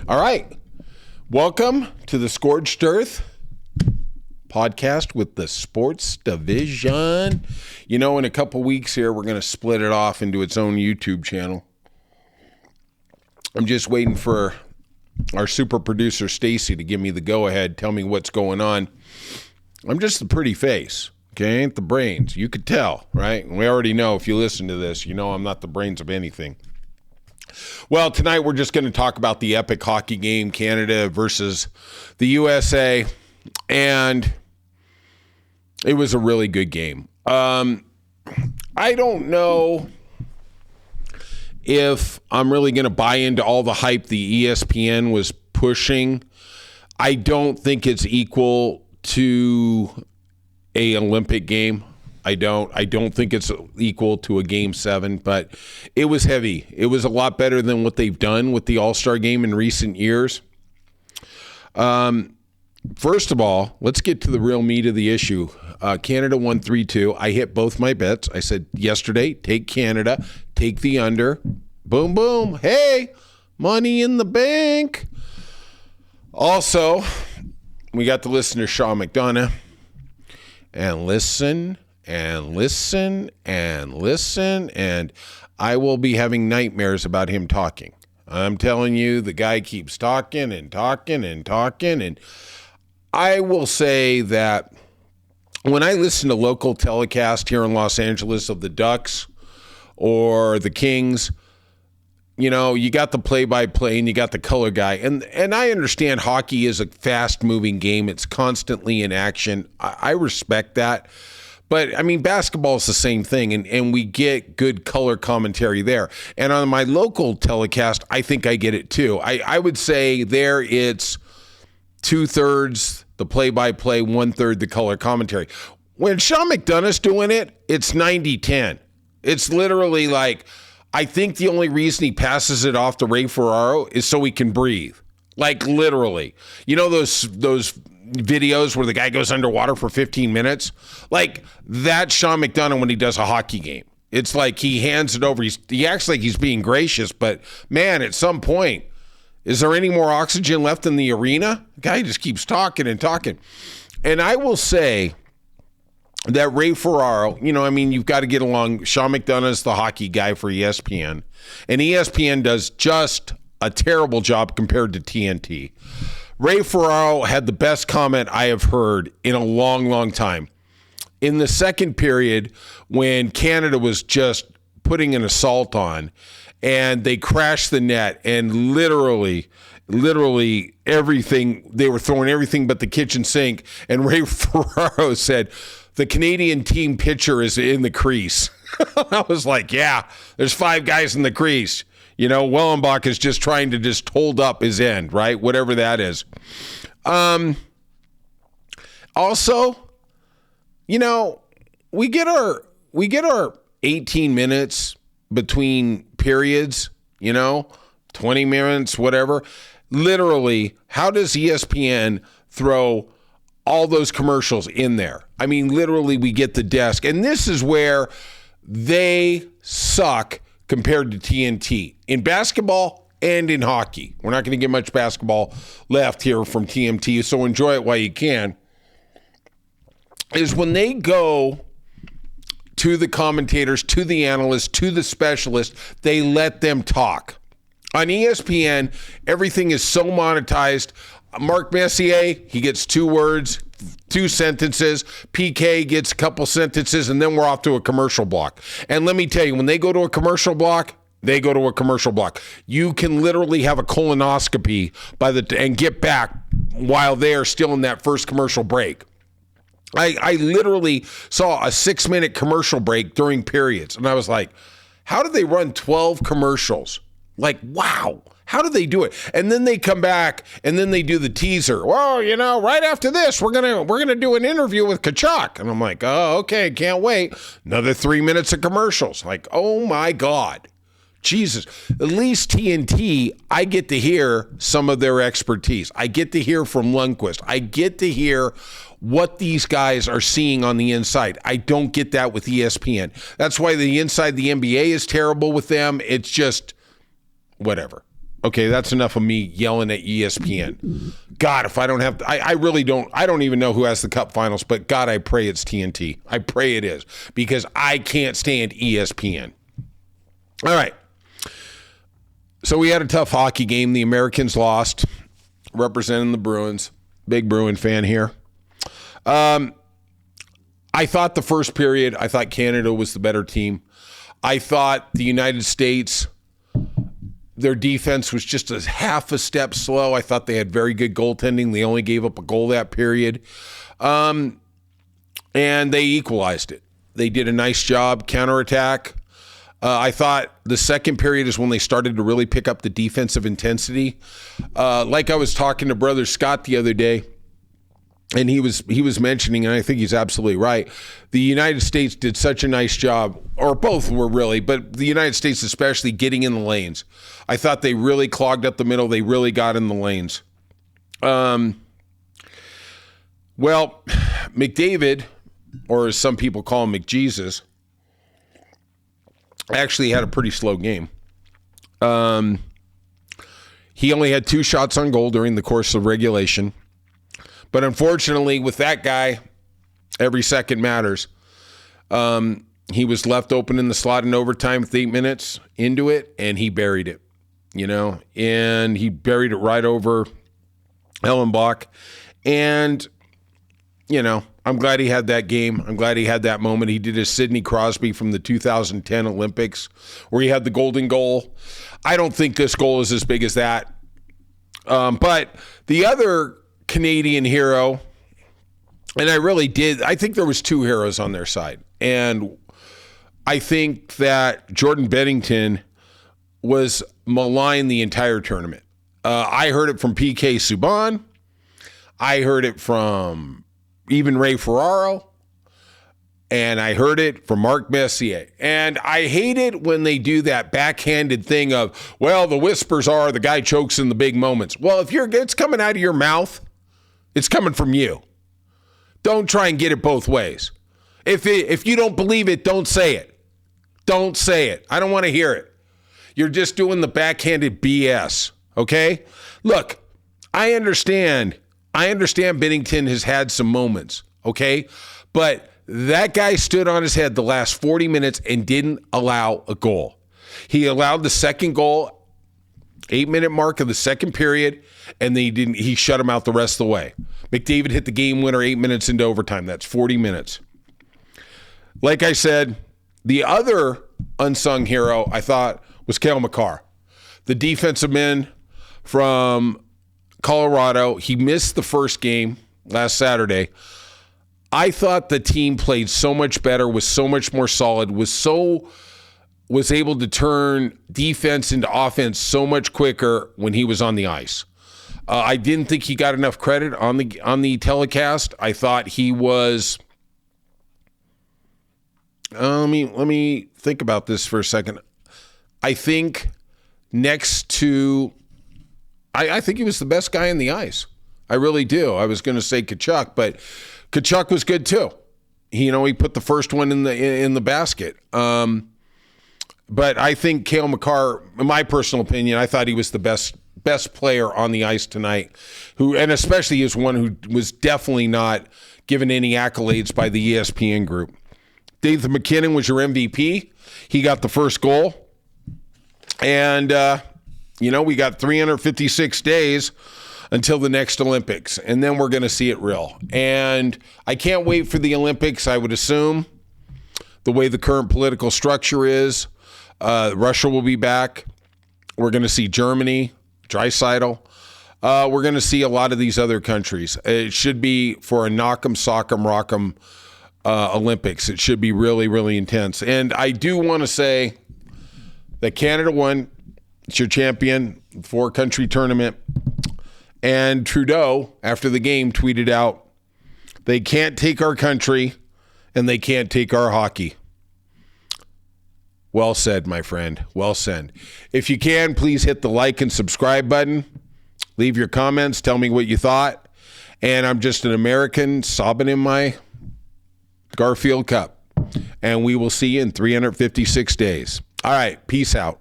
All right. Welcome to the Scorched Earth podcast with the sports division. You know, in a couple weeks here, we're going to split it off into its own YouTube channel. I'm just waiting for our super producer, Stacy, to give me the go-ahead, tell me what's going on. I'm just the pretty face, okay? Ain't the brains. You could tell, right? We already know if you listen to this, you know I'm not the brains of anything. Well, tonight we're just going to talk about the epic hockey game, Canada versus the USA, and it was a really good game. I don't know if I'm really going to buy into all the hype the ESPN was pushing. I don't think it's equal to an Olympic game. I don't think it's equal to a Game 7, but it was heavy. It was a lot better than what they've done with the All-Star game in recent years. First of all, let's get to the real meat of the issue. Canada won 3-2. I hit both my bets. I said yesterday, take Canada, take the under. Boom, boom. Hey, money in the bank. Also, we got to listen to Sean McDonough and listen, and I will be having nightmares about him talking. I'm telling you, the guy keeps talking, and I will say that when I listen to local telecast here in Los Angeles of the Ducks or the Kings, you know, you got the play-by-play and you got the color guy. And I understand hockey is a fast-moving game. It's constantly in action. I respect that. But, I mean, basketball is the same thing, and we get good color commentary there. And on my local telecast, I think I get it too. I would say there it's 2/3 the play-by-play, 1/3 the color commentary. When Sean McDonough's doing it, it's 90-10. It's literally like, I think the only reason he passes it off to Ray Ferraro is so he can breathe. Like, literally. You know those videos where the guy goes underwater for 15 minutes? Like, that's Sean McDonough when he does a hockey game. It's like he hands it over. He acts like he's being gracious, but, man, at some point, is there any more oxygen left in the arena? The guy just keeps talking and talking. And I will say that Ray Ferraro, you know, I mean, you've got to get along. Sean McDonough's the hockey guy for ESPN, and ESPN does just a terrible job compared to TNT. Ray Ferraro had the best comment I have heard in a long, long time. In the second period, when Canada was just putting an assault on, and they crashed the net, and literally everything, they were throwing everything but the kitchen sink, and Ray Ferraro said, the Canadian team pitcher is in the crease. I was like, yeah, there's 5 guys in the crease. You know, Wellenbach is just trying to just hold up his end, right? Whatever that is. Also, you know, we get our 18 minutes between periods, you know, 20 minutes, whatever. Literally, how does ESPN throw all those commercials in there? I mean, literally, we get the desk. And this is where they suck compared to TNT. In basketball and in hockey. We're not going to get much basketball left here from TNT, so enjoy it while you can. Is when they go to the commentators, to the analysts, to the specialists, they let them talk. On ESPN, everything is so monetized. Mark Messier, he gets 2 words, 2 sentences. PK gets a couple sentences, and then we're off to a commercial block. And let me tell you, when they go to a commercial block, they go to a commercial block. You can literally have a colonoscopy and get back while they're still in that first commercial break. I literally saw a 6-minute commercial break during periods, and I was like, how do they run 12 commercials? Like, wow. How do they do it? And then they come back and then they do the teaser. Well, you know, right after this, we're gonna do an interview with Kachuk. And I'm like, oh, okay, can't wait. Another 3 minutes of commercials. Like, oh my God. Jesus. At least TNT, I get to hear some of their expertise. I get to hear from Lundqvist. I get to hear what these guys are seeing on the inside. I don't get that with ESPN. That's why the inside the NBA is terrible with them. It's just whatever. Okay, that's enough of me yelling at ESPN. God, if I don't have, I really don't, I don't even know who has the Cup Finals, but God, I pray it's TNT. I pray it is, because I can't stand ESPN. All right. So we had a tough hockey game. The Americans lost, representing the Bruins. Big Bruin fan here. I thought the first period, I thought Canada was the better team. I thought the United States, their defense was just a half a step slow. I thought they had very good goaltending. They only gave up a goal that period. And they equalized it. They did a nice job, counterattack. I thought the second period is when they started to really pick up the defensive intensity. Like I was talking to Brother Scott the other day, and he was mentioning, and I think he's absolutely right, the United States did such a nice job, or both were really, but the United States especially, getting in the lanes. I thought they really clogged up the middle. They really got in the lanes. Well, McDavid, or as some people call him, McJesus, actually had a pretty slow game. He only had 2 shots on goal during the course of regulation. But unfortunately, with that guy, every second matters. He was left open in the slot in overtime with 8 minutes into it, and he buried it, and he buried it right over Ellenbach. And, I'm glad he had that game. I'm glad he had that moment. He did his Sidney Crosby from the 2010 Olympics, where he had the golden goal. I don't think this goal is as big as that. But the other Canadian hero, and I think there was 2 heroes on their side. And I think that Jordan Bennington was maligned the entire tournament. I heard it from PK Subban. I heard it from even Ray Ferraro. And I heard it from Mark Messier. And I hate it when they do that backhanded thing of, well, the whispers are the guy chokes in the big moments. Well, if it's coming out of your mouth, it's coming from you. Don't try and get it both ways. If you don't believe it, don't say it. Don't say it. I don't want to hear it. You're just doing the backhanded BS, okay? Look, I understand Bennington has had some moments, okay? But that guy stood on his head the last 40 minutes and didn't allow a goal. He allowed the second goal, 8-minute mark of the second period, and he shut him out the rest of the way. McDavid hit the game winner 8 minutes into overtime. That's 40 minutes. Like I said, the other unsung hero I thought was Cale Makar, the defensive man from Colorado. He missed the first game last Saturday. I thought the team played so much better, was so much more solid, was able to turn defense into offense so much quicker when he was on the ice. I didn't think he got enough credit on the telecast. I thought he was. Let me think about this for a second. I think next to, I think he was the best guy on the ice. I really do. I was going to say Tkachuk, but Tkachuk was good too. He put the first one in the basket. But I think Cale Makar, in my personal opinion, I thought he was the best player on the ice tonight, and especially as one who was definitely not given any accolades by the ESPN group. Nathan McKinnon was your MVP. He got the first goal. And, we got 356 days until the next Olympics, and then we're going to see it real. And I can't wait for the Olympics, I would assume, the way the current political structure is. Russia will be back. We're going to see Germany, Dreisaitl. We're going to see a lot of these other countries. It should be for a knock'em, sock'em, rock'em Olympics. It should be really, really intense. And I do want to say that Canada won. It's your champion, 4-country tournament. And Trudeau, after the game, tweeted out, they can't take our country and they can't take our hockey. Well said, my friend. Well said. If you can, please hit the like and subscribe button. Leave your comments. Tell me what you thought. And I'm just an American sobbing in my Garfield cup. And we will see you in 356 days. All right. Peace out.